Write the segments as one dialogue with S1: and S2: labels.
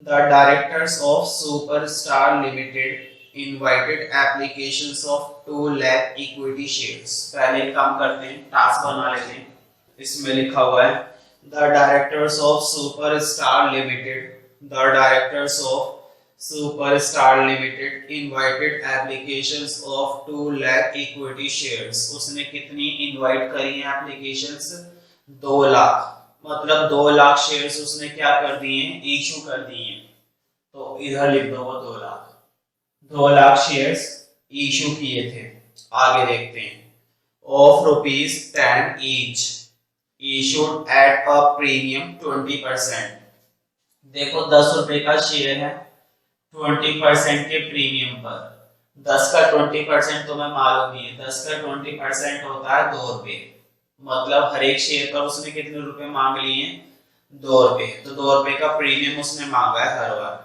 S1: The directors of Superstar Limited invited applications of 2 lakh equity shares. पहले एक काम करते हैं, टास्क बना लेते हैं। इसमें लिखा हुआ है The directors of Superstar Limited, the directors of Superstar Limited invited applications of 2 lakh equity shares. उसने कितनी इनवाइट करी हैं एप्लीकेशंस? 2 लाख, मतलब 2 लाख शेयर्स उसने क्या कर दिए हैं? इशू कर दिए हैं। तो इधर लिख दो वो 2 लाख, 2 लाख शेयर्स इशू किए थे। आगे देखते हैं। Of ₹10 each issued at a premium 20%। देखो 10 रुपए का शेयर है, 20% के प्रीमियम पर। 10 का 20% तुम्हें मालूम ही है, 10 का 20% होता है 2 रुपए। मतलब हर एक शेयर पर उसने कितने रुपए मांग लिए हैं? 2 रुपए। तो 2 रुपए का प्रीमियम उसने मांगा है हर बार।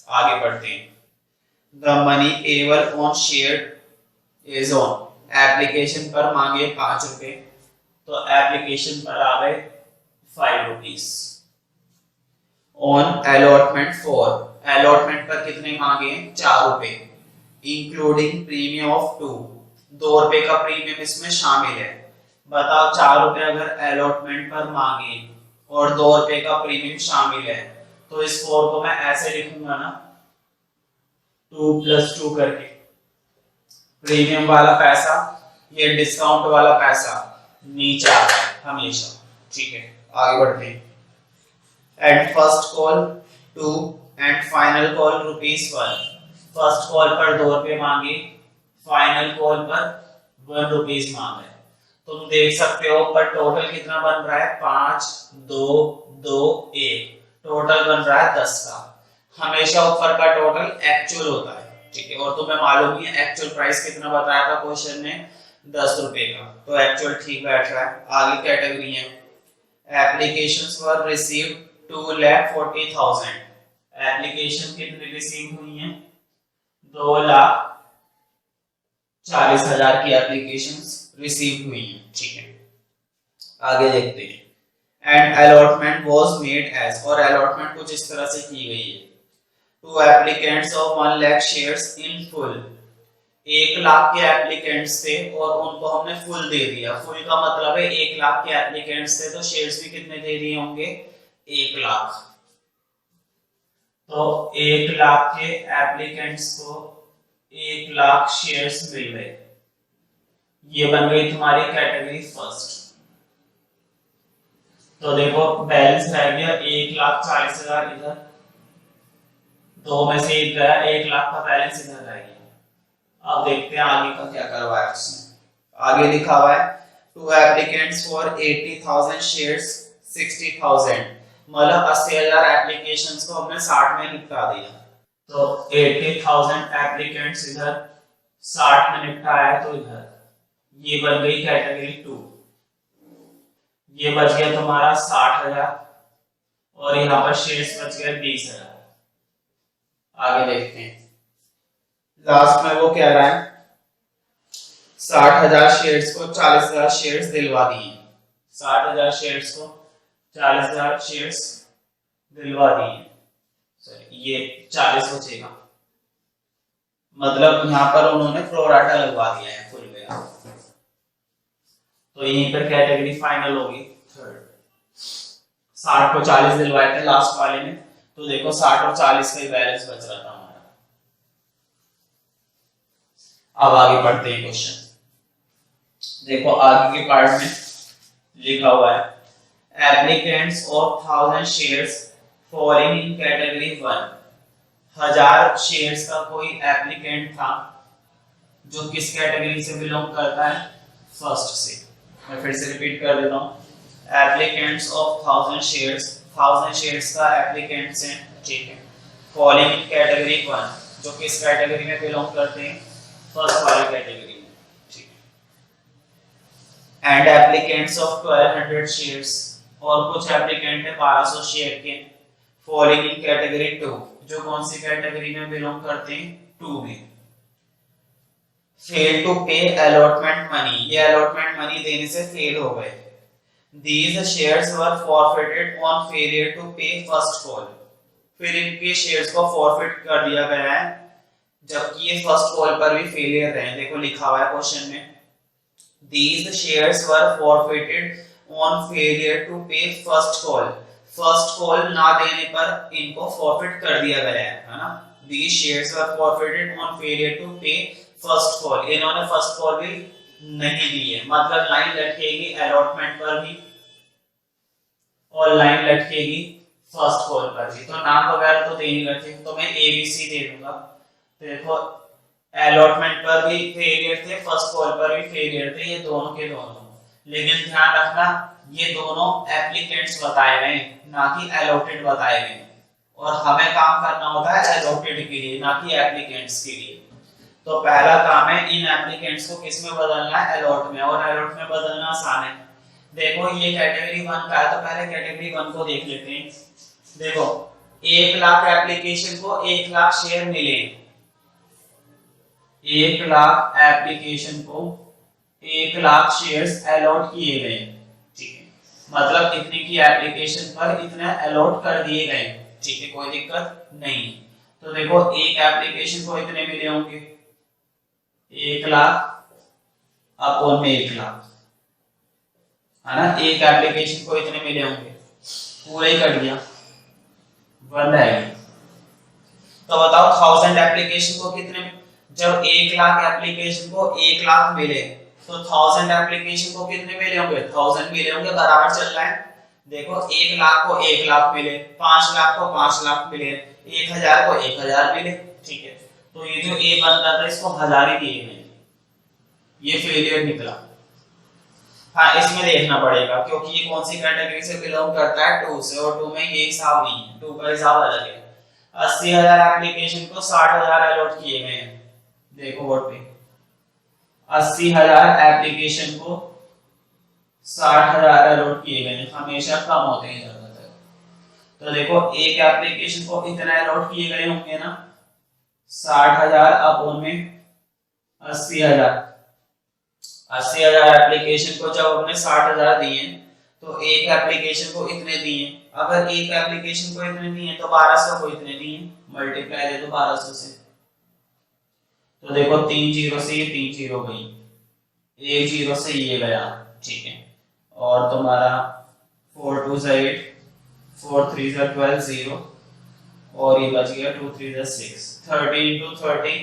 S1: आगे बढ़ते हैं। The money payable on share is on, application पर मांगे 5 रुपए, तो एप्लीकेशन पर आ गए 5 rupees. On allotment for, allotment पर कितने मांगे? 4 रुपए। इंक्लूडिंग प्रीमियम ऑफ 2 रुपए का प्रीमियम इसमें शामिल है। बताओ 4 रुपए अगर अलॉटमेंट पर मांगे और 2 रुपए का प्रीमियम शामिल है, तो इस 4 को मैं ऐसे लिखूंगा ना, 2 + 2 करके। प्रीमियम वाला पैसा, ये डिस्काउंट वाला पैसा नीचे आता है हमेशा। ठीक है, आगे बढ़ते हैं। At first call 2 and final call ₹1। First call पर 2 रुपए मांगे, फाइनल कॉल पर 1 रुपीज मांगे। तुम देख सकते हो पर टोटल कितना बन रहा है? 5 2 2 1, टोटल बन रहा है 10 का। हमेशा ऊपर का टोटल एक्चुअल होता है। ठीक है, और तुम्हें मालूम ही है एक्चुअल प्राइस कितना बताया था क्वेश्चन में? 10 रुपए का। तो एक्चुअल ठीक बैठ रहा है। आगे कैटेगरी है। एप्लीकेशंस वर रिसीव्ड 2,40,000। एप्लीकेशन कितनी रिसीव हुई हैं? 2,40,000 की एप्लीकेशंस रिसीव हुई हैं। ठीक है, आगे देखते हैं। And allotment was made as, और अलॉटमेंट कुछ इस तरह से की गई है। 2 applicants of 1 lakh shares in full. 1 lakh के एप्लीकेंट्स थे और उनको हमने फुल दे दिया। फुल का मतलब है 1 लाख के एप्लीकेंट्स थे, तो शेयर्स भी कितने दे दिए होंगे? 1 लाख। तो 1 लाख के एप्लीकेंट्स को 1 लाख शेयर्स मिल गए। ये बन गई तुम्हारी कैटेगरी फर्स्ट। तो देखो बैलेंस रह गया 1,40,000 इधर, 2 में से 1 गया, 1 लाख का बैलेंस इधर रह गया। अब देखते हैं आगे का क्या करवाया उसने। आगे लिखा हुआ है 2 एप्लीकेंट्स फॉर 80,000 शेयर्स 60,000। मतलब 80,000 एप्लीकेशंस को हमने 60 में निपटा दिया। तो 80,000 एप्लीकेंट्स इधर 60 में निपटाया, तो इधर ये बन गई कैटेगरी 2। ये बच गया तुम्हारा 60,000 और यहाँ पर शेयर्स बच गए 20,000। आगे देखते हैं। लास्ट में वो कह रहा है 60,000 शेयर्स को 40,000 शेयर्स दिलवा दिए। 60,000 शेयर्स को 40,000 शेयर्स दिलवा दिए। ये 40 बचेगा, मतलब यहाँ पर उन्होंने प्रोराटा लगवा दिया है फुल में। तो यहीं पर कैटेगरी फाइनल होगी थर्ड। 60 को 40 दिलवाए थे लास्ट वाले में, तो देखो 60 और 40 का ही बैलेंस बच रहा था हमारा। अब आगे पढ़ते हैं क्वेश्चन। देखो आगे के पार्ट में लिखा हुआ है applicants of 1000 shares falling in category 1। 1000 shares का कोई एप्लीकेंट था जो किस कैटेगरी से बिलोंग करता है? फर्स्ट से। मैं फिर से रिपीट कर देता हूं। एप्लीकेंट्स ऑफ 1000 शेयर्स, 1000 शेयर्स का एप्लीकेंट्स हैं। ठीक है, फॉलिंग इन कैटेगरी 1, जो किस कैटेगरी में बिलोंग करते हैं? फर्स्ट वाली कैटेगरी में। ठीक है। एंड एप्लीकेंट्स ऑफ 1200 शेयर्स, और कुछ एप्लीकेंट है 1200 शेयर के, फॉलिंग इन कैटेगरी 2, जो कौन सी कैटेगरी में बिलोंग करते हैं? 2 में। फेल टू पे अलॉटमेंट मनी, ये अलॉटमेंट मनी देने से फेल हो गए। These shares were forfeited on failure to pay first call। फिर इनके शेयर्स को फॉरफिट कर दिया गया है, जबकि ये फर्स्ट कॉल पर भी फेलियर रहे। देखो लिखा हुआ है क्वेश्चन में, these shares were forfeited on failure to pay first call। First call ना देने पर इनको फॉरफिट कर दिया गया है ना। these shares were forfeited on failure to pay first call। इन्होंने फर्स्ट कॉल भी नहीं दी है, मतलब लाइन लटकेगी अलॉटमेंट पर भी और लाइन लटकेगी फर्स्ट कॉल पर भी। तो नाम वगैरह तो दे नहीं रखे, तो मैं ABC दे दूंगा। देखो अलॉटमेंट पर भी फेलियर थे, फर्स्ट कॉल पर भी फेलियर थे, ये दोनों के दोनों। लेकिन ध्यान रखना ये दोनों एप्लीकेंट्स बताए गए, ना कि अलॉटेड बताए गए, और हमें काम करना होता है अलॉटेड के लिए, ना कि एप्लीकेंट्स के लिए। तो पहला काम है इन एप्लीकेंट्स को किस में बदलना है, अलॉट में, और अलॉट में बदलना आसान है। देखो ये कैटेगरी 1 का है, तो पहले कैटेगरी 1 को देख लेते हैं। देखो 1 लाख एप्लीकेशन को 1 लाख शेयर मिले, 1 लाख एप्लीकेशन को 1 लाख शेयर्स अलॉट किए गए, ठीक है, मतलब इतनी की एप्लीकेशन पर इतने अलॉट कर दिए गए, ठीक है, कोई दिक्कत नहीं। तो देखो एक एप्लीकेशन को इतने मिले होंगे, 1 लाख अपॉन में 1 लाख, है ना, एक एप्लीकेशन को इतने मिले होंगे, पूरा ही कट गया, 1 रहेगी। तो बताओ 1000 एप्लीकेशन को कितने, जब 1 लाख एप्लीकेशन को 1 लाख मिले तो 1000 एप्लीकेशन को कितने मिले होंगे, 1000 मिले होंगे, बराबर चल रहा है। देखो 1 लाख को 1 लाख मिले, 5 लाख को 5 लाख मिले, 1000 को 1000 मिले, ठीक है। तो ये जो ए बनता था इसको 1000 ही दिए गए, ये फेलियर निकला। हाँ इसमें देखना पड़ेगा क्योंकि ये कौन सी कैटेगरी से बिलोंग करता है, 2 से, और 2 में ये हिसाब नहीं है, 2 का हिसाब अलग है। 80,000 एप्लीकेशन को 60,000 अलॉट किए गए हैं। देखो बोर्ड पे 80,000 एप्लीकेशन को 60,000 अलॉट किए गए हैं, हमेशा कम होते हैं ज्यादातर। तो देखो एक एप्लीकेशन को इतना अलॉट किए गए होंगे ना, 60,000 अपॉन में 80,000, 80,000 एप्लीकेशन को जब हमने 60,000 दिए तो एक एप्लीकेशन को इतने दिए, अगर एक एप्लीकेशन को इतने दिए तो 1200 को इतने दिए, मल्टीप्लाई दे दो 1200 से। तो देखो 3 जीरो से ये 3 जीरो गई, 1 जीरो से ये गया, ठीक है, और तुम्हारा 4 2 से 8, 4 3 से 12 0, और ये बच गया 2 3 से 6, 30 into 30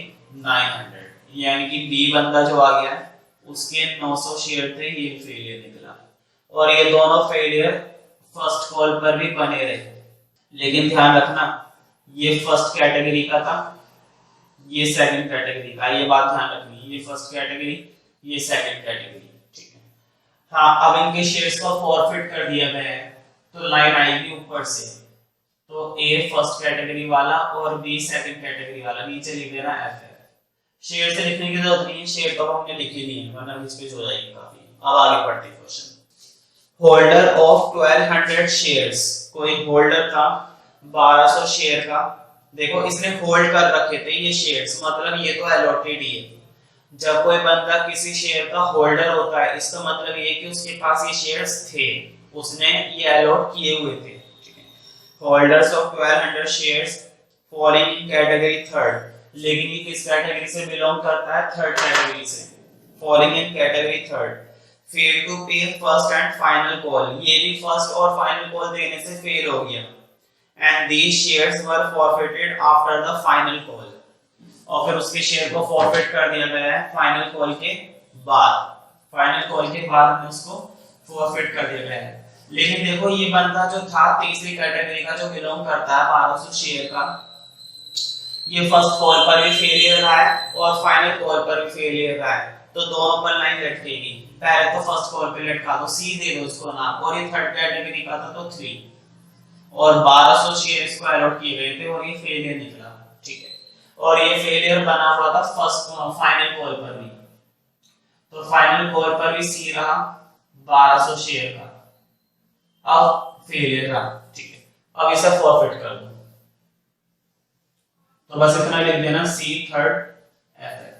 S1: 900, यानी कि बी बंदा जो आ गया उसके 900 शेयर थे, ये फेलियर निकला। और ये दोनों फेलियर फर्स्ट कॉल पर भी बने रहे, लेकिन ध्यान रखना ये फर्स्ट कैटेगरी का था, ये सेकंड कैटेगरी का, ये बात ध्यान रखनी, ये फर्स्ट कैटेगरी, ये सेकंड कैटेगरी, ठीक है। हाँ अब इनके शेयर्स को फॉरफिट कर दिया गया है, तो लाइन आएगी ऊपर से, तो ए फर्स्ट कैटेगरी वाला और बी सेकंड कैटेगरी वाला, नीचे लिख देना एफ है। शेयर से लिखने की जरूरत नहीं है, शेयर तो हमने लिखी नहीं है वरना बीच पे हो जाएगी काफी। अब आगे पढ़ते हैं क्वेश्चन। होल्डर ऑफ 1200 शेयर्स, कोई होल्डर था 1200 शेयर का, देखो इसने होल्ड कर रखे थे ये शेयर्स, मतलब ये तो अलॉटेड ही है। जब कोई बंदा किसी शेयर का होल्डर होता है इसका मतलब ये कि उसके पास ये शेयर्स थे, उसने ये अलॉट किए हुए थे, ठीक है। Holders of 1200 shares falling in category third, लेकिन ये किस कैटेगरी से बिलोंग करता है, थर्ड कैटेगरी से, falling in category third. Fail to pay first and final call, ये भी फर्स्ट और फाइनल कॉल देने से फेल हो गया। And these shares were forfeited after the final call, और फिर उसके शेयर को फॉरफिट कर दिया गया है फाइनल कॉल के बाद, फाइनल कॉल के बाद में उसको फॉरफिट कर दिया गया है। लेकिन देखो ये बंदा जो था तीसरी कैटेगरी का जो बिलोंग करता है 1200 शेयर का, ये फर्स्ट कॉल पर भी फेलियर रहा है और फाइनल कॉल पर भी फेलियर रहा है, तो दोनों पर लाइन लटकेगी। पहले तो फर्स्ट कॉल पे लटका दो, सी दे दो उसको नाम, और ये थर्ड कैटेगरी का था तो 3, और 1200 शेयर इसको अलॉट किए गए थे और ये फेलियर निकला, ठीक है। और ये फेलियर बना हुआ था फर्स्ट फाइनल कॉल पर भी, तो फाइनल कॉल पर भी सी रहा 1200 शेयर का, अब फेलियर रहा, ठीक है। अब इसे फॉरफिट कर दो, तो बस इतना लिख देना सी थर्ड एफ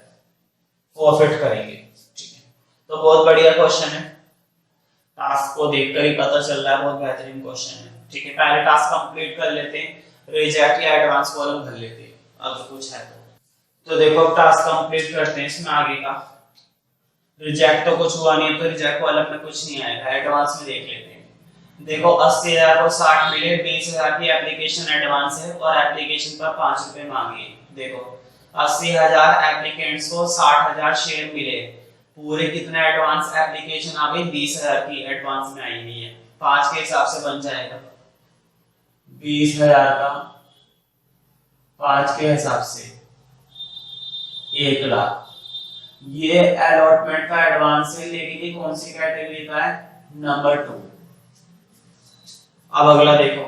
S1: फॉरफिट करेंगे, ठीक है। तो बहुत बढ़िया क्वेश्चन है, टास्क को देखकर ही पता चल रहा है बहुत बेहतरीन क्वेश्चन है, ठीक है। पहले टास्क कंप्लीट कर लेते हैं, रिजेक्ट या एडवांस कॉलम भर लेते हैं अगर कुछ है तो देखो टास्क कंप्लीट करते हैं इसमें आगे का। रिजेक्ट तो कुछ हुआ नहीं है तो रिजेक्ट कॉलम में कुछ नहीं आएगा, एडवांस में देख लेते हैं। देखो 80,000 को 60 मिले, 20,000 की एप्लीकेशन एडवांस है और एप्लीकेशन पर 5 रुपए मांगे। देखो 80,000 एप्लीकेंट्स को 60,000 शेयर मिले, पूरे कितने एडवांस एप्लीकेशन आ गई, 20,000 की एडवांस में आई हुई है। 5 के हिसाब से बन जाएगा 20,000 का 5 के हिसाब से 1,00,000। ये अलॉटमेंट का एडवांस है, लेकिन ये कौन सी कैटेगरी का है, नंबर 2। अब अगला देखो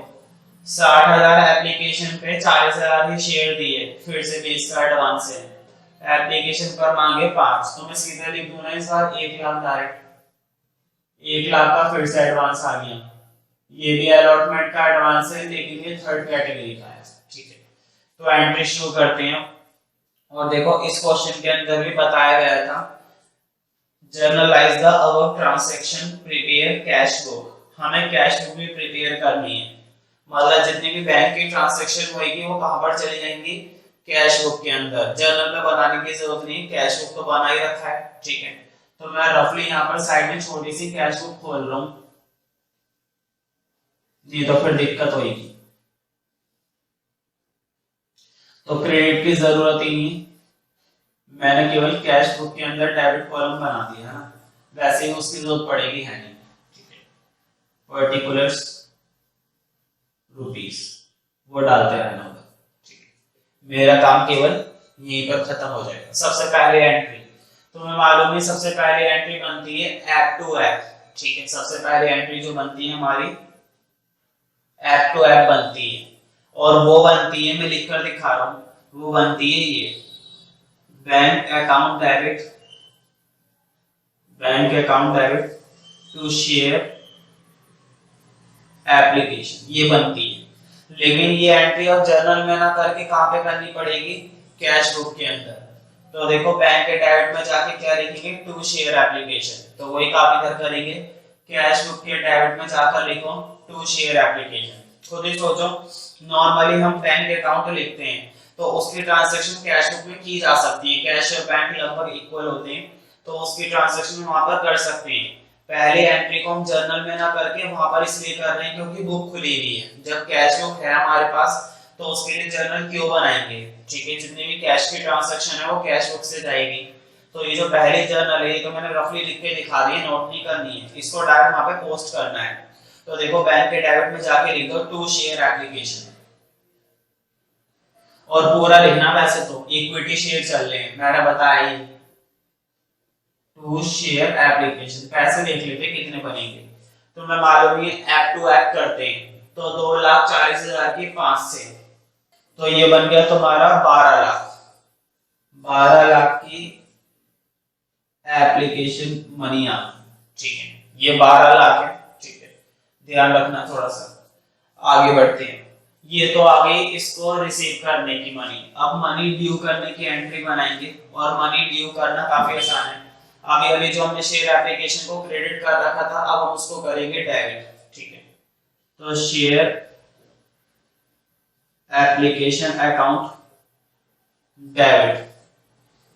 S1: 60,000 एप्लीकेशन पे 40,000 ही शेयर दिए, फिर से 20 का एडवांस है, एप्लीकेशन पर मांगे 5, तो मैं सीधे लिख दूं ना इस बार 1,00,000 डायरेक्ट। 1,00,000 का फिर से एडवांस आ गया, ये भी अलॉटमेंट का एडवांस है लेकिन ये थर्ड कैटेगरी का है। ठीक है, तो एंट्री शुरू करते हैं। और देखो इस क्वेश्चन के अंदर भी बताया गया था, generalized the above transaction, prepare cash book. हमें कैश बुक भी प्रिपेयर करनी है, मतलब जितनी भी बैंक की ट्रांजैक्शन होगी वो कहां पर चली जाएंगी, कैश बुक के अंदर। जर्नल में बनाने की जरूरत नहीं, कैश बुक तो बना ही रखा है। ठीक है, तो मैं रफली यहाँ पर साइड में छोटी सी कैश बुक खोल रहा हूँ, नहीं तो फिर दिक्कत होगी। तो क्रेडिट की जरूरत ही नहीं, मैंने केवल कैश बुक के अंदर डेबिट कॉलम बना दिया है, वैसे ही उसकी जरूरत पड़ेगी है नहीं। ठीक है, पर्टिकुलर्स रुपीस वो डालते रहना होगा। ठीक है, मेरा काम केवल यहीं पर खत्म हो जाएगा। सबसे पहले एंट्री तुम्हें मालूम है, सबसे पहले एंट्री बनती है ऐप टू ऐप। ठीक है, सबसे पहले एंट्री जो बनती है हमारी ऐप टू ऐप बनती है, और वो बनती है, मैं लिखकर दिखा रहा हूं, वो बनती है ये bank account debit, bank account debit to share application, ये बनती है। लेकिन ये एंट्री और जर्नल में ना करके कहां पे करनी पड़ेगी, कैश बुक के अंदर। तो देखो बैंक के डेबिट में जाके क्या लिखेंगे, टू शेयर एप्लीकेशन, तो वही काम इधर करेंगे, कैश बुक के डेबिट में जाकर लिखो टू शेयर एप्लीकेशन। खुद ही सोचो, नॉर्मली हम बैंक अकाउंट लिखते हैं तो उसकी ट्रांजैक्शन कैश बुक में की जा सकती है, कैश और बैंक लगभग इक्वल होते हैं, तो उसकी ट्रांजैक्शन वहां पर कर सकते हैं। पहले एंट्री को हम जर्नल में ना करके वहां पर इसलिए कर रहे हैं क्योंकि बुक खुली हुई है। जब कैश बुक है हमारे पास तो उसके लिए जर्नल क्यों बनाएंगे। ठीक है, जितनी भी कैश की ट्रांजैक्शन है वो कैश बुक से जाएगी। तो ये जो पहली जर्नल है ये तो मैंने रफली लिख के दिखा दी है, नोट नहीं करनी है, इसको डायरेक्ट वहां पे पोस्ट करना है। तो देखो बैंक के डेबिट में जाके लिख दो टू शेयर एप्लीकेशन, और पूरा लिखना वैसे तो इक्विटी शेयर चल रहे हैं, मैंने बताया ही टू शेयर एप्लीकेशन। पैसे देख लेते कितने बनेंगे, तो मैं मालूम है ऐप टू ऐप करते हैं तो 2,40,000 की 5 से, तो ये बन गया तुम्हारा 12 लाख। 12 लाख की एप्लीकेशन मनी आ, ठीक है, ये 12 लाख है। ठीक है, ध्यान रखना थोड़ा सा। आगे बढ़ते हैं, ये तो आ गई इसको रिसीव करने की मनी। अब मनी ड्यू करने की एंट्री बनाएंगे, और मनी ड्यू करना काफी आसान है। अभी अभी जो हमने शेयर एप्लीकेशन को क्रेडिट कर रखा था, अब हम उसको करेंगे डेबिट। ठीक है, तो शेयर एप्लीकेशन अकाउंट डेबिट,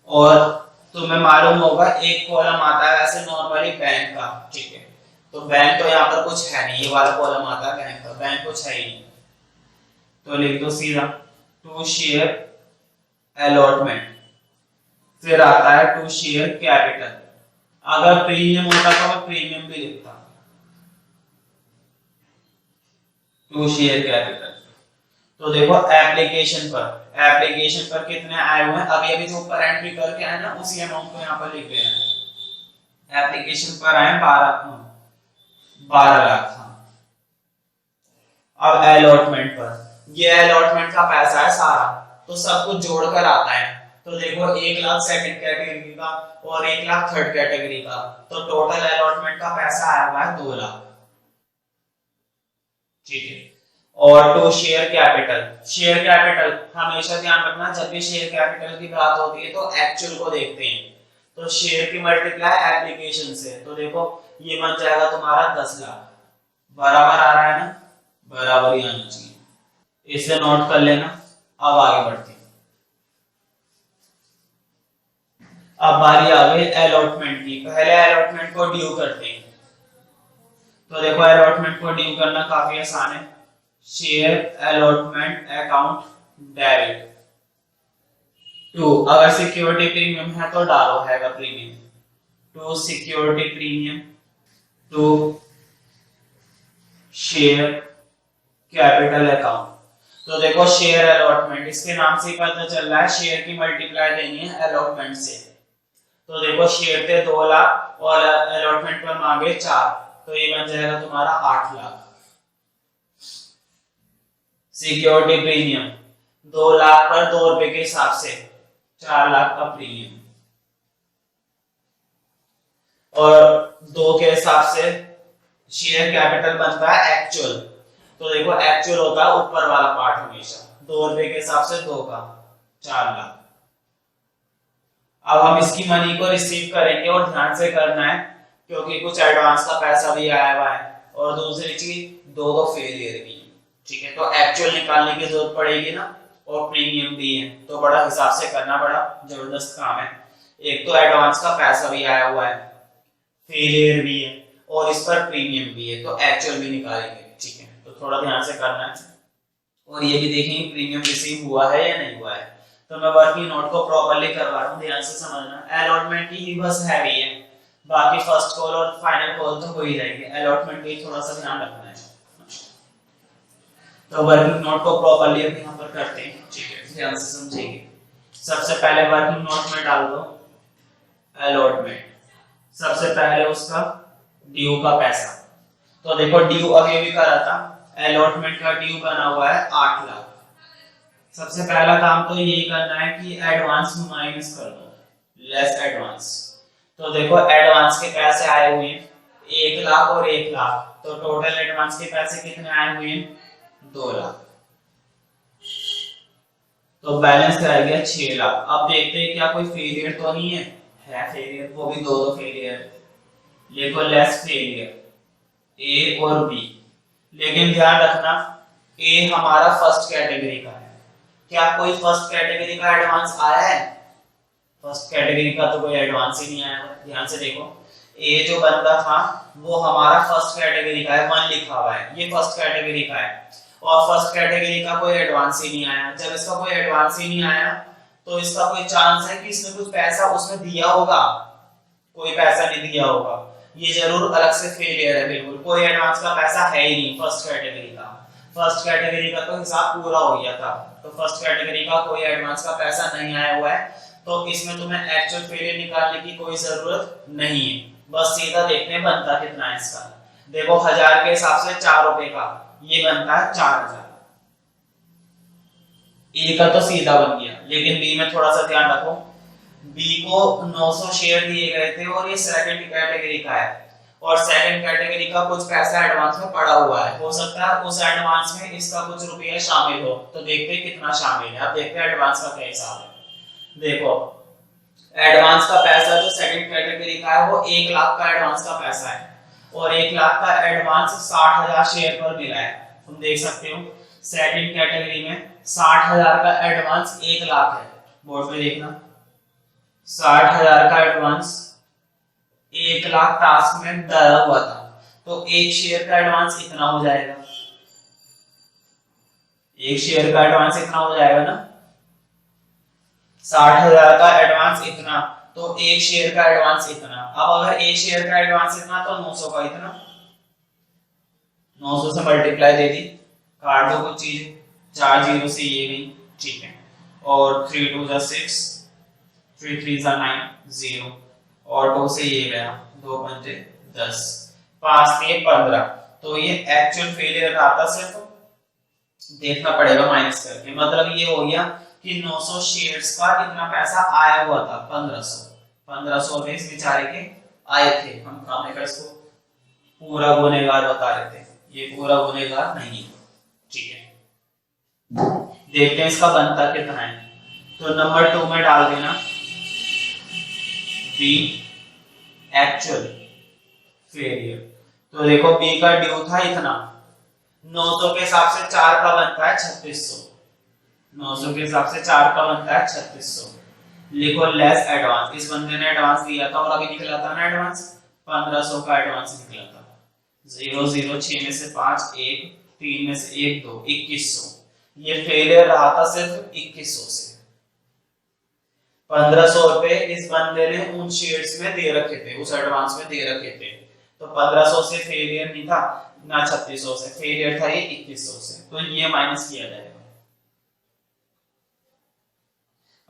S1: और तुम्हें मालूम होगा एक कॉलम आता है वैसे नॉर्मली बैंक का। ठीक है, तो बैंक तो यहाँ पर कुछ है नहीं, ये वाला कॉलम आता है बैंक का, बैंक कुछ है ही नहीं, तो लिख दो सीधा टू शेयर अलॉटमेंट। फिर आता है टू शेयर कैपिटल, अगर प्रीमियम होता तो मैं प्रीमियम भी लिखता, टू शेयर कैपिटल। तो देखो एप्लीकेशन पर कितने आए हुए हैं, अभी अभी जो ऊपर एंट्री करके आए ना उसी अमाउंट को यहाँ पर लिख रहे हैं। एप्लीकेशन पर आए 12 लाख। अब अलॉटमेंट पर, ये अलॉटमेंट का पैसा है सारा, तो सब कुछ जोड़कर आता है। तो देखो 1,00,000 सेकंड कैटेगरी का और 1,00,000 थर्ड कैटेगरी का, तो टोटल अलॉटमेंट का पैसा आया हुआ है 2 लाख। ठीक है, और टू शेयर कैपिटल हमेशा ध्यान रखना, जब भी शेयर कैपिटल की बात होती है तो एक्चुअल को देखते हैं, तो शेयर की मल्टीप्लाई एप्लीकेशन से, तो देखो ये बन जाएगा तुम्हारा 10 लाख। बराबर आ रहा है ना, बराबर ही आना चाहिए। इसे नोट कर लेना। अब आगे बढ़ते हैं। अब बारी आ गई अलॉटमेंट की। पहले अलॉटमेंट को ड्यू करते हैं। तो देखो अलॉटमेंट को ड्यू करना काफी आसान है। Share allotment account debit to, अगर सिक्योरिटी प्रीमियम है तो डालो हैगा premium, to security premium to share capital account. तो देखो शेयर अलॉटमेंट, इसके नाम से ही पता चल रहा है शेयर की मल्टीप्लाई देनी है अलॉटमेंट से। तो देखो शेयर थे 2 लाख और अलॉटमेंट पर मांगे 4, तो ये बन जाएगा तुम्हारा 8 लाख। सिक्योरिटी प्रीमियम 2 लाख पर 2 रुपए के हिसाब से 4 लाख का प्रीमियम, और 2 के हिसाब से शेयर कैपिटल बनता है एक्चुअल। तो देखो एक्चुअल होता है ऊपर वाला पार्ट हमेशा, 2 रुपए के हिसाब से 2 का 4 लाख। अब हम इसकी मनी को रिसीव करेंगे और ध्यान से करना है क्योंकि कुछ एडवांस का पैसा भी आया हुआ है और दूसरी चीज 2 फेलियर भी है। ठीक है, तो एक्चुअल निकालने की जरूरत पड़ेगी ना, और प्रीमियम भी है, तो बड़ा हिसाब से करना, बड़ा जबरदस्त काम है। एक तो एडवांस का पैसा भी आया हुआ है, फेलियर भी है, और इस पर प्रीमियम भी है, तो एक्चुअल भी निकालेंगे। ठीक है, तो थोड़ा ध्यान से करना है और ये भी देखेंगे प्रीमियम रिसीव हुआ है या नहीं हुआ है। तो मैं वर्किंग नोट को प्रॉपर्ली करवा रहा हूँ, ध्यान से समझना। अलॉटमेंट की ही बस है भी है, बाकी फर्स्ट कॉल और फाइनल कॉल तो हो ही जाएगी, अलॉटमेंट का ही थोड़ा सा ध्यान रखना है। तो वर्किंग नोट को प्रॉपर्ली अब यहाँ पर करते हैं। ठीक है, ध्यान से समझिए। सबसे पहले वर्किंग नोट में डाल दो अलॉटमेंट, सबसे पहले उसका ड्यू का पैसा। तो देखो ड्यू अभी भी करा था, अलॉटमेंट का ड्यू बना हुआ है 8 लाख। सबसे पहला काम तो यही करना है कि एडवांस माइनस कर दो, लेस एडवांस। तो देखो एडवांस के पैसे आए हुए हैं 1 लाख और 1 लाख, तो टोटल एडवांस के पैसे कितने आए हुए हैं 2 लाख। तो बैलेंस क्या गया 6 लाख। अब देखते हैं क्या कोई फेलियर तो नहीं है, फेलियर, वो भी 2 फेलियर। देखो लेस फेलियर ए और बी, लेकिन ध्यान रखना ए हमारा फर्स्ट कैटेगरी का है। क्या कोई फर्स्ट कैटेगरी का एडवांस आया है? फर्स्ट कैटेगरी का तो कोई एडवांस ही नहीं आया। ध्यान से देखो ए जो बंदा था वो हमारा फर्स्ट कैटेगरी का है, 1 लिखा हुआ है, ये फर्स्ट कैटेगरी का है, और फर्स्ट कैटेगरी का कोई एडवांस ही नहीं आया। जब इसका कोई एडवांस ही नहीं आया तो इसका कोई चांस है कि इसने कुछ पैसा उसने दिया होगा, कोई पैसा नहीं दिया होगा, ये जरूर अलग से फेलियर है। बिल्कुल कोई एडवांस का पैसा है ही नहीं फर्स्ट कैटेगरी का। फर्स्ट कैटेगरी का तो हिसाब पूरा हो गया था, तो फर्स्ट कैटेगरी का कोई एडवांस का पैसा नहीं आया हुआ है, तो इसमें तुम्हें एक्चुअल फेलियर निकालने की कोई जरूरत नहीं है, बस सीधा देखने बनता कितना है इसका। देखो 1000 के हिसाब से 4 रुपए का ये बनता है 4000। ए का तो सीधा बन गया, लेकिन बी में थोड़ा सा ध्यान रखो, बी को 900 शेयर दिए गए थे और ये सेकंड कैटेगरी का है, और सेकंड कैटेगरी का कुछ पैसा एडवांस में पड़ा हुआ है। हो सकता है उस एडवांस में इसका कुछ रुपया शामिल हो, तो देखते हैं कितना शामिल है। अब देखते हैं एडवांस का क्या हिसाब है। देखो एडवांस का पैसा जो सेकंड कैटेगरी का है वो 1 लाख का एडवांस का पैसा है, और 1 लाख का एडवांस 60,000 शेयर पर मिला है। तुम देख सकते हो सेकंड कैटेगरी में 60,000 का एडवांस 1 लाख है, बोर्ड पे देखना 60,000 का एडवांस 1 लाख टास्क में डाला हुआ था, तो एक शेयर का एडवांस इतना हो जाएगा, एक शेयर का एडवांस इतना हो जाएगा ना, 60,000 का एडवांस इतना, तो एक शेयर का एडवांस इतना। अब अगर एक शेयर का एडवांस इतना तो 900 का इतना, 900 से मल्टीप्लाई दे दी, काट दो कुछ चीज, 4 जीरो से ये भी, ठीक है, और 3 2 जा 6, 3 3 जा 9 0, और 2 से ये गया, 2 पंजे 10, 5 से 15, तो ये एक्चुअल फेलियर आता सिर्फ देखना पड़ेगा माइनस करके। मतलब ये हो गया कि 900 शेयर्स का कितना पैसा आया हुआ था 1500 रुपए इस बेचारे के आए थे। हम काम का इसको पूरा गुनेगार बता रहे थे, ये पूरा गुनेगार नहीं, ठीक है। देखते हैं इसका बनता कितना है। तो नंबर 2 में डाल देना बी एक्चुअल फेलियर। तो देखो बी का ड्यू था इतना, 900 के हिसाब से 4 का बनता है 3600। 900 के हिसाब से 4 का बनता है 3600। लिखो लेस एडवांस। इस बंदे ने एडवांस दिया था और अभी निकला था ना एडवांस 1500 का एडवांस निकला था। 0 0 6 में से 5 1 3 में से 1 2 2100। ये फेलियर रहा था सिर्फ 2100 से। 1500 रुपए इस बंदे ने उन शेयर्स में दे रखे थे, उस एडवांस में दे रखे थे। तो 1500 से फेलियर नहीं था ना 3600 से, फेलियर था ये 2100 से। तो ये माइनस किया जाएगा।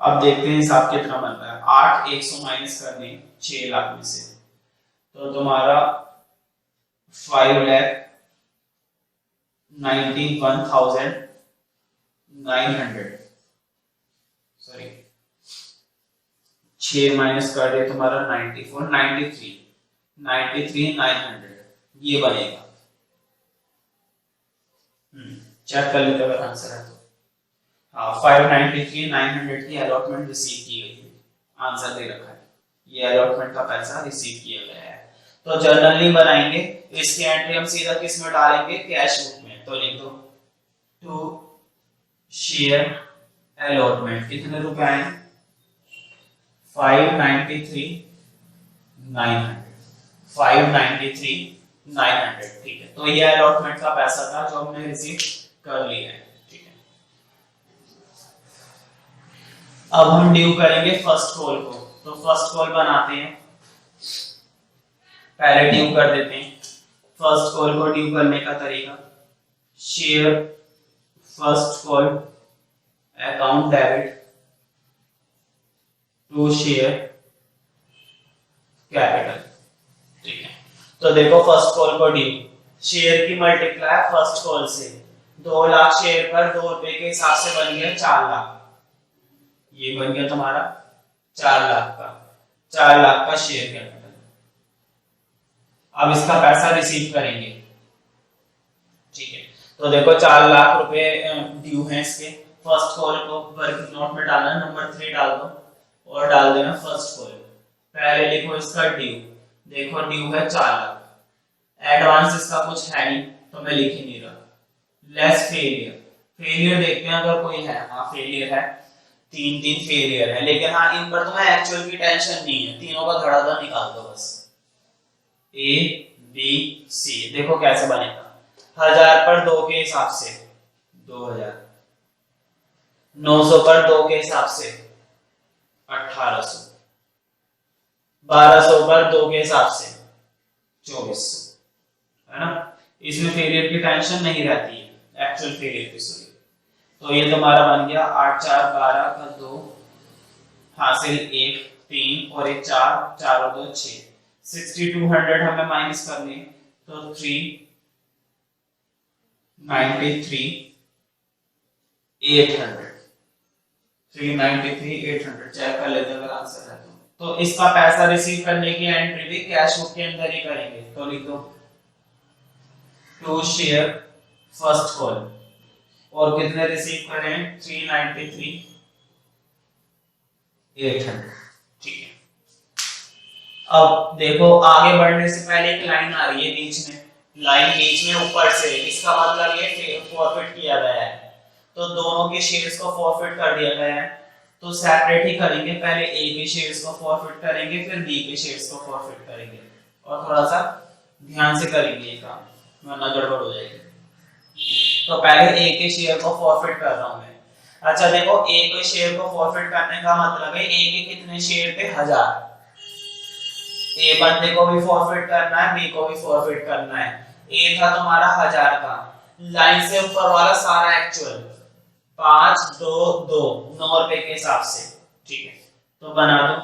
S1: अब देखते हैं हिसाब कितना बन रहा है। 8 100 माइनस करने 6 लाख में से, तो तुम्हारा 5,91,900 सॉरी 6 माइनस कर दे तुम्हारा 94 93,900 ये बनेगा। चेक कर लेते अगर आंसर है तो। हाँ 593,900 की अलॉटमेंट रिसीव की गई है, आंसर दे रखा है। ये अलॉटमेंट का पैसा रिसीव किया गया है। तो जर्नली बनाएंगे, इसकी एंट्री हम सीधा किस में डालेंगे, कैश बुक में। तो लिख दो टू शेयर अलॉटमेंट कितने रुपए आए 593,900 ठीक है। तो ये अलॉटमेंट का पैसा था जो हमने रिसीव कर लिया है। ठीक है, अब हम ड्यू करेंगे फर्स्ट कॉल को। तो फर्स्ट कॉल बनाते हैं, पहले ड्यू कर देते हैं। फर्स्ट कॉल को ड्यू करने का तरीका, share first call account debit to share capital. ठीक है, तो देखो फर्स्ट कॉल को ड्यू, शेयर की मल्टीप्लाई फर्स्ट कॉल से 2 लाख शेयर पर 2 रुपए के हिसाब से बन गया 4 लाख। ये बन गया तुम्हारा 4 लाख का, 4 लाख का शेयर कैपिटल। अब इसका पैसा रिसीव करेंगे। ठीक है, तो देखो 4 लाख रुपए ड्यू हैं इसके। फर्स्ट कॉल को वर्किंग नोट में डालना, नंबर 3 डाल दो और डाल देना फर्स्ट कॉल। पहले लिखो इसका ड्यू, देखो ड्यू है 4 लाख। एडवांस इसका कुछ है नहीं तो मैं लिख ही नहीं रहा। लेस फेलियर, फेलियर देखते हैं अगर कोई है। हाँ फेलियर है, 3 फेलियर है, लेकिन हाँ इन पर तुम्हें एक्चुअल की टेंशन नहीं है, तीनों का धड़ाधड़ निकाल दो बस। A B C देखो कैसे बनेगा। 1000 पर 2 के हिसाब से 2000, 900 पर 2 के हिसाब से 1800, 1200 पर 2 के हिसाब से 2400, है ना। इसमें फेलियर की टेंशन नहीं रहती है, एक्चुअल फेलियर की सॉरी। तो ये तुम्हारा बन गया 8 4 12 का 2 हासिल 1 3 और 1 4 4 और 2 6। 6200 हमें माइनस करनी है तो 393,800 चेक कर लेते हैं अगर आंसर है तो इसका पैसा रिसीव करने की एंट्री भी कैश बुक के अंदर ही करेंगे। तो लिख दो टू शेयर फर्स्ट कॉल और कितने रिसीव करें 393,800। ठीक है, अब देखो आगे बढ़ने से पहले एक लाइन आ रही है बीच में, लाइन बीच में ऊपर से, इसका मतलब ये फॉरफिट किया गया है। तो दोनों के शेयर्स को फॉरफिट कर दिया गया है, तो सेपरेट ही करेंगे। पहले ए के शेयर्स को फॉरफिट करेंगे, फिर बी के शेयर्स को फॉरफिट करेंगे, और थोड़ा सा ध्यान से करेंगे ये काम, वरना गड़बड़ हो जाएगी। तो पहले ए के शेयर को फॉरफिट कर रहा हूं मैं। अच्छा देखो ए के शेयर को फॉरफिट करने का मतलब है ए के कितने शेयर थे 1000, ए बंदे को भी फॉरफिट करना है, बी को भी फॉरफिट करना है। ए था तुम्हारा 1000 का, लाइन से ऊपर वाला सारा एक्चुअल 5 2 2 9 रुपए के हिसाब से। ठीक है, तो बना दो।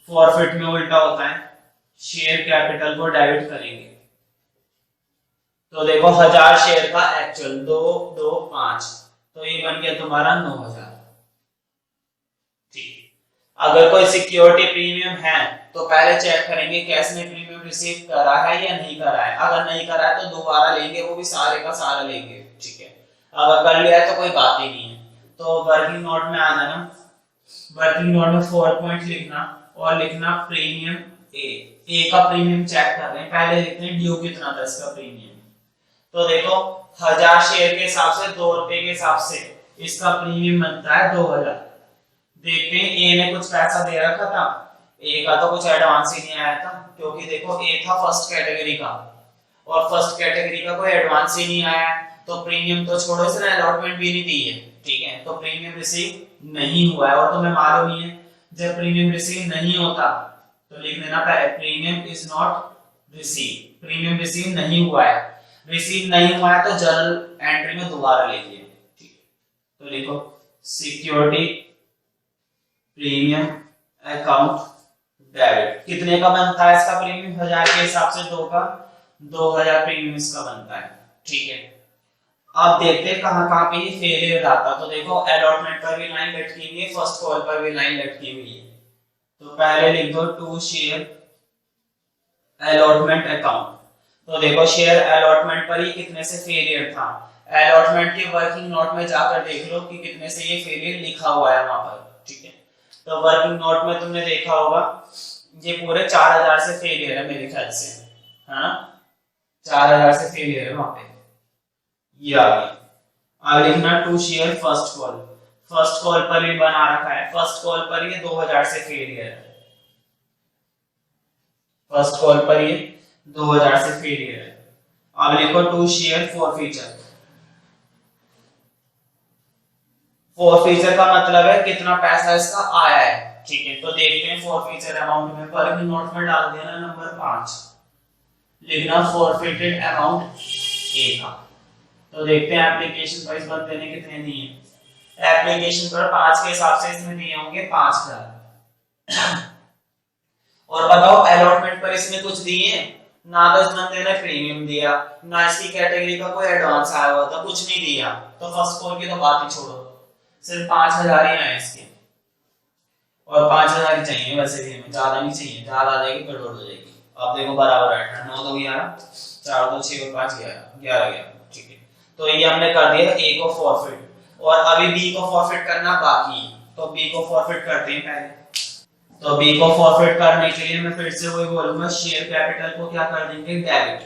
S1: फॉरफिट में उल्टा होता है, शेयर कैपिटल को डेबिट करेंगे। तो देखो 1000 शेयर का एक्चुअल 2 2 5, तो ये बन गया तुम्हारा 9000। ठीक, अगर कोई सिक्योरिटी प्रीमियम है तो पहले चेक करेंगे कैश ने प्रीमियम रिसीव करा है या नहीं करा है। अगर नहीं करा है तो दोबारा लेंगे, वो भी सारे का सारा लेंगे। ठीक है, अगर कर लिया है तो कोई बात ही नहीं है। तो वर्किंग नोट में आ जाना, वर्किंग नोट में 4 पॉइंट लिखना और लिखना प्रीमियम ए का प्रीमियम चेक कर रहे हैं। पहले लिखते हैं ड्यू कितना था इसका प्रीमियम, तो देखो 1000 शेयर के हिसाब से 2 रुपए के हिसाब से इसका प्रीमियम बनता है 2000। देखते हैं ए ने कुछ पैसा दे रखा था, ए का तो कुछ एडवांस ही नहीं आया था, क्योंकि देखो ए था फर्स्ट कैटेगरी का और फर्स्ट कैटेगरी का कोई एडवांस ही नहीं आया, तो प्रीमियम तो छोड़ो, इसने अलॉटमेंट भी नहीं दी है, ठीक है, तो प्रीमियम रिसीव नहीं हुआ है। और तुम्हें मालूम ही है जब प्रीमियम रिसीव नहीं होता तो लिख देना पहले premium is not receive, premium receive नहीं हुआ है, रिसीव नहीं हुआ है तो जर्नल एंट्री में दोबारा लिखिए, ठीक है, तो लिखो सिक्योरिटी प्रीमियम अकाउंट डेबिट। कितने का बनता है इसका प्रीमियम? 1000 के हिसाब से 2 का 2000 प्रीमियम इसका बनता है, ठीक है। अब देखते हैं कहां कहां पे ये फेलियर आता। तो देखो अलॉटमेंट पर भी लाइन लटकी हुई है, फर्स्ट कॉल पर भी लाइन लटकी हुई है। तो पहले लिख दो टू शेयर अलॉटमेंट अकाउंट। तो देखो शेयर अलॉटमेंट पर ही कितने से फेलियर था, अलॉटमेंट के वर्किंग नोट में जाकर देख लो कि कितने से ये फेलियर लिखा हुआ है वहां पर, ठीक है। तो वर्किंग नोट में तुमने देखा होगा ये पूरे 4000 से फेलियर है मेरे ख्याल से, हाँ 4000 से फेलियर है वहां पे, ये आ गई। अब लिखना to share first call, first call पर भी बना रखा है, फर्स्ट कॉल पर ये 2000 से फेलियर है, फर्स्ट कॉल पर ये 2000 से फेलियर है। अब लिखो टू शेयर फॉरफीचर, फॉरफीचर का मतलब है कितना पैसा इसका आया है, ठीक है। तो देखते हैं फॉरफीचर अमाउंट में, पर नोट में डाल देना नंबर 5, लिखना फॉरफिटेड अमाउंट ए का। तो देखते हैं एप्लीकेशन पर इस बंदे ने कितने दिए, एप्लीकेशन पर 5 के हिसाब से इसमें दिए होंगे 5000। और बताओ अलॉटमेंट पर इसने कुछ दिए ना, तो इस बंदे ने प्रीमियम दिया ना, इसकी कैटेगरी का कोई एडवांस आया हुआ था, कुछ नहीं दिया, तो फर्स्ट कॉल की तो बात ही छोड़ो, सिर्फ 5000 ही आए इसके, और 5000 ही चाहिए वैसे भी, हमें ज्यादा नहीं चाहिए, ज्यादा आ जाएगी गड़बड़ हो जाएगी। अब देखो बराबर है 9 2 11 4 2 6 और 5 11 11, ठीक है। तो ये हमने कर दिया ए को फॉरफिट, और अभी बी को फॉरफिट करना बाकी है, तो बी को फॉरफिट करते हैं पहले। तो बी को फॉरफिट करने के लिए मैं फिर से वही बोलूंगा, शेयर कैपिटल को क्या कर देंगे डेबिट।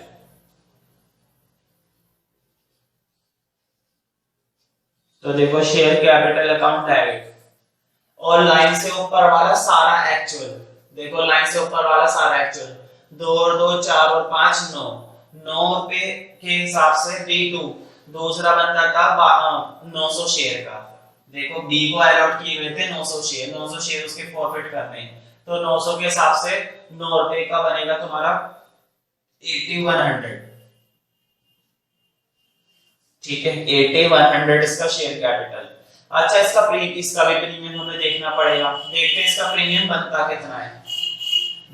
S1: तो देखो शेयर कैपिटल अकाउंट डेबिट, और लाइन से ऊपर वाला सारा एक्चुअल, देखो लाइन से ऊपर वाला सारा एक्चुअल, 2 और 2 4 और 5 9, 9 रुपए के हिसाब से B2 दूसरा बंदा था 900 शेयर का, देखो बी को अलॉट किए हुए थे 900 शेयर, 900 शेयर उसके फॉरफिट करने हैं, तो 900 के हिसाब से 9 रुपए का बनेगा तुम्हारा 8100, ठीक है, 8100 इसका शेयर कैपिटल। अच्छा इसका भी प्रीमियम हमें देखना पड़ेगा, देखते हैं इसका प्रीमियम बनता कितना है।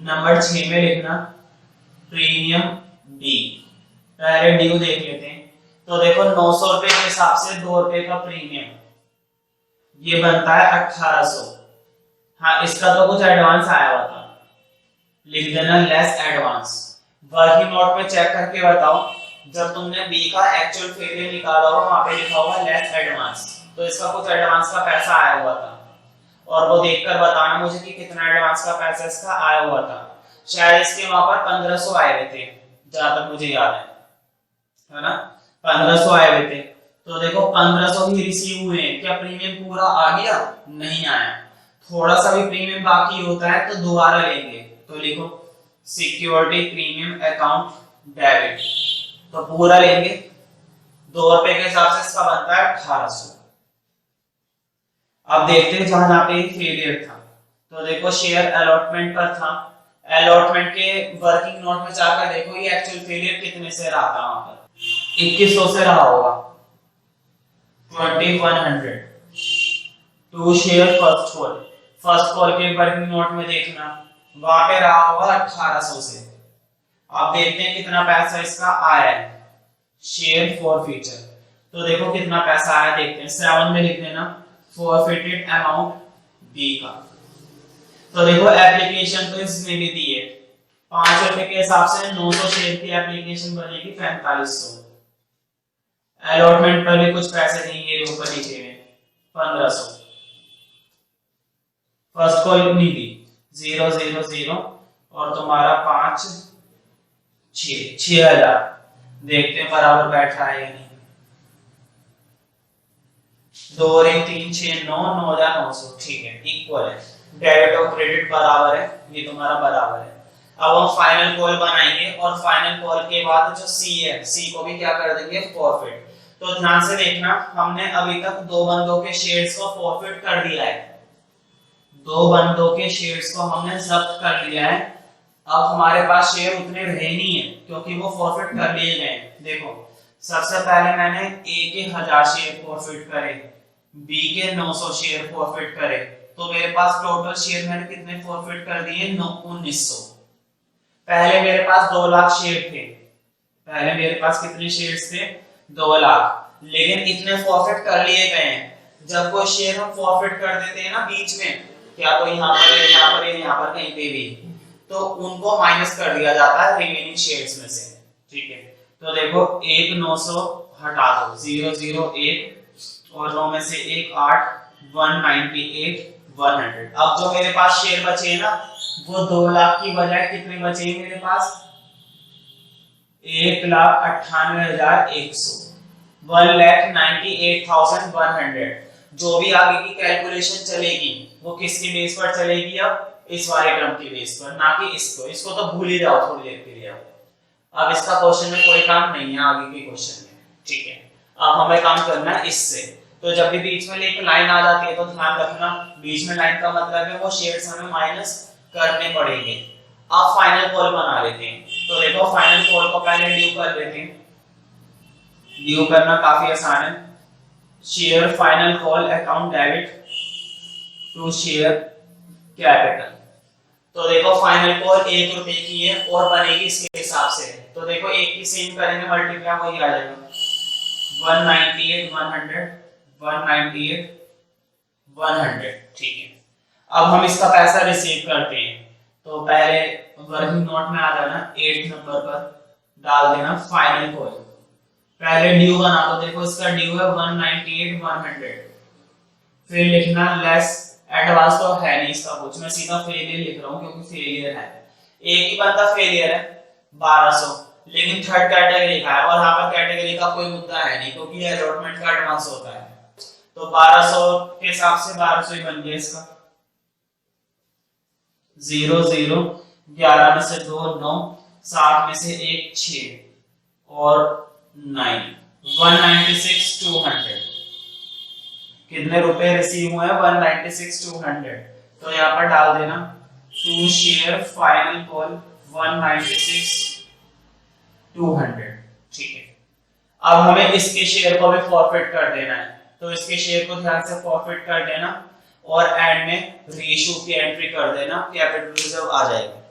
S1: नंबर 6 में लिखना प्रीमियम डी, पहले ड्यू देख लेते हैं। तो देखो 900 रुपए के हिसाब से 2 रुपए का प्रीमियम, ये बनता है 1800। हाँ इसका तो कुछ एडवांस आया हुआ था, लिख देना लेस एडवांस। वर्किंग नोट में चेक करके बताओ, जब तुमने बी का एक्चुअल फेलियर निकाला होगा वहां पे लिखा होगा लेस एडवांस, तो इसका कुछ एडवांस का पैसा आया हुआ था, और वो देखकर बताना मुझे कि कितना एडवांस का पैसा इसका आया हुआ था। शायद इसके वहां पर 1500 आए हुए थे, जहां तक मुझे याद है ना, 1500 आए हुए थे। तो देखो 1500 ही रिसीव हुए, क्या प्रीमियम पूरा आ गया? नहीं आया, थोड़ा सा भी प्रीमियम बाकी होता है तो दोबारा लेंगे। तो लिखो सिक्योरिटी प्रीमियम अकाउंट डेबिट, तो पूरा लेंगे, 2 रुपए के हिसाब से इसका बनता है 1800। अब देखते हैं जहां पे फेलियर था, तो देखो शेयर अलॉटमेंट पर था, अलॉटमेंट के वर्किंग नोट में जाकर देखो ये एक्चुअल फेलियर कितने से रहा था, वहां पर 2100 से रहा होगा, 2100। टू शेयर फर्स्ट कॉल के वर्किंग नोट में देखना वहां पे रहा होगा 1800 से। आप देखते हैं कितना पैसा इसका आया है शेयर फॉरफीचर, तो देखो कितना पैसा आया देखते हैं, 7 में लिख देना फॉरफिटेड अमाउंट बी का। तो देखो एप्लीकेशन तो इसमें भी दी है, 5 रुपए के हिसाब से 900 शेयर की एप्लीकेशन बनेगी 4500। अलॉटमेंट पर भी कुछ पैसे देंगे ऊपर लिखे हुए 1500। फर्स्ट कॉल नहीं दी 000 और तुम्हारा 5 6 6000, देखते हैं बराबर बैठा है या नहीं। 2 और 1 3 6 9 9,900 ठीक है, इक्वल है। डेबिट और क्रेडिट बराबर है, ये तुम्हारा बराबर है। अब हम फाइनल कॉल बनाएंगे और फाइनल कॉल के बाद जो सी है, सी को भी क्या कर देंगे, फॉरफिट। तो ध्यान से देखना, हमने अभी तक 2 बंदों के शेयर्स को फॉरफिट कर दिया है, 2 बंदों के शेयर्स को हमने जब्त कर लिया है। अब हमारे पास शेयर उतने रहे नहीं है क्योंकि वो फॉरफिट कर लिए गए। देखो सबसे पहले मैंने ए के 1000 शेयर फॉरफिट करे, बी के 900 शेयर फॉरफिट करे, तो मेरे पास टोटल शेयर मैंने कितने फॉरफिट कर दिए, 1900। पहले मेरे पास 2 लाख शेयर थे, पहले मेरे पास कितने शेयर्स थे, 2 लाख, लेकिन इतने फॉरफिट कर लिए गए हैं। जब कोई शेयर हम फॉरफिट कर देते हैं ना बीच में, क्या तो यहाँ पर है, यहाँ पर है, यहाँ पर कहीं पे भी, तो उनको माइनस कर दिया जाता है रिमेनिंग शेयर्स में से, ठीक है। तो देखो 1 900 हटा दो, 0 0 1 और 9 में से 1 8 198 100। अब जो मेरे पास शेयर बचे हैं ना, वो 2 लाख की बजाय कितने बचे हैं मेरे पास, 1,98,100, 1,98,100। जो भी आगे की कैलकुलेशन चलेगी वो किसके बेस पर चलेगी, अब इस वाले टर्म के बेस पर, ना कि इसको तो भूल ही जाओ थोड़ी देर के लिए। अब इसका क्वेश्चन में कोई काम नहीं है आगे के क्वेश्चन में, ठीक है। अब हमें काम करना है इससे। तो जब भी बीच में एक लाइन आ जाती है तो ध्यान रखना, बीच में लाइन का मतलब है वो शेयर्स हमें माइनस करने पड़ेंगे। अब फाइनल कॉल बना लेते हैं। तो देखो फाइनल कॉल को पहले ड्यू कर लेते हैं, ड्यू करना काफी आसान है। Share final call account debit to share capital. तो देखो फाइनल कॉल 1 रुपए की है और बनेगी इसके हिसाब से। तो देखो एक की सेम करेंगे मल्टीप्लाई, वही आ जाएगा 198 100 198 100, ठीक है। अब हम इसका पैसा रिसीव करते हैं। तो पहले वर्किंग नोट में आ जाना, 8 नंबर पर डाल देना फाइनल कॉल। पहले ड्यू बना, तो देखो इसका ड्यू है 198 100, फिर लिखना लेस, एडवांस तो है नहीं इसका कुछ, मैं सीधा फेलियर लिख रहा हूँ क्योंकि फेलियर है, एक ही बंदा फेलियर है 1200, लेकिन थर्ड कैटेगरी का है और यहाँ पर कैटेगरी का कोई मुद्दा है नहीं क्योंकि ये अलॉटमेंट का एडवांस होता है। तो 1200 के हिसाब से 1200 ही बन गया इसका। 0 0 11 में से 2 9 7 में से 1 6 और 9 196 200। कितने रुपए रिसीव हुए हैं, 196 200। तो यहाँ पर डाल देना टू शेयर फाइनल कॉल 196 200, ठीक है। अब हमें इसके शेयर को भी फॉरफिट कर देना है, तो इसके शेयर को ध्यान से फॉरफिट कर देना और एंड में रीइश्यू की एंट्री कर देना, कैपिटल रिजर्व आ जाएगा।